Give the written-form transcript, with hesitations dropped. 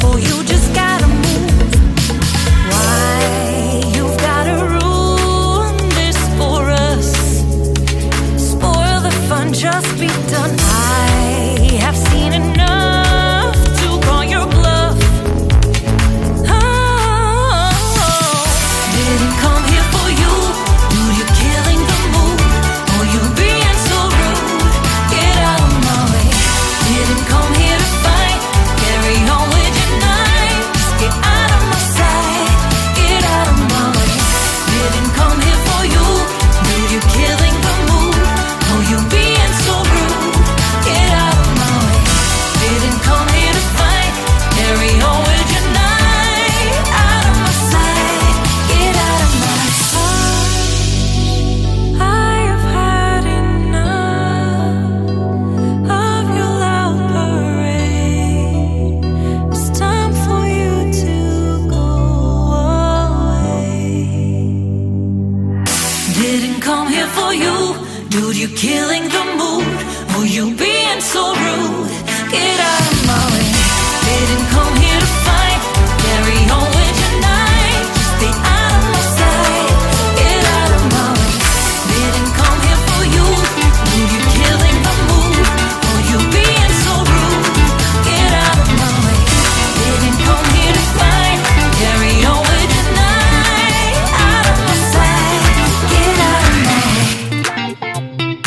or you just gotta move. Why you've gotta ruin this for us? Spoil the fun, just be done. I have seen enough to call your bluff. Oh, didn't come here for you. Dude, you're killing the mood. Oh, you being so rude. Get out of my way. Didn't come here to fight. Carry on with your night. Just get out of my sight. Get out of my way. Didn't come here for you. Dude, you're killing the mood. Oh, you being so rude. Get out of my way. Didn't come here to fight. Carry on with your night. Out of my sight. Get out of my sight. I have had enough of your loud parade. It's time for you to go away. Didn't come here for you. Dude, you're killing the mood. Oh, you being so rude. Get out of my way. Didn't come here to fight. Carry on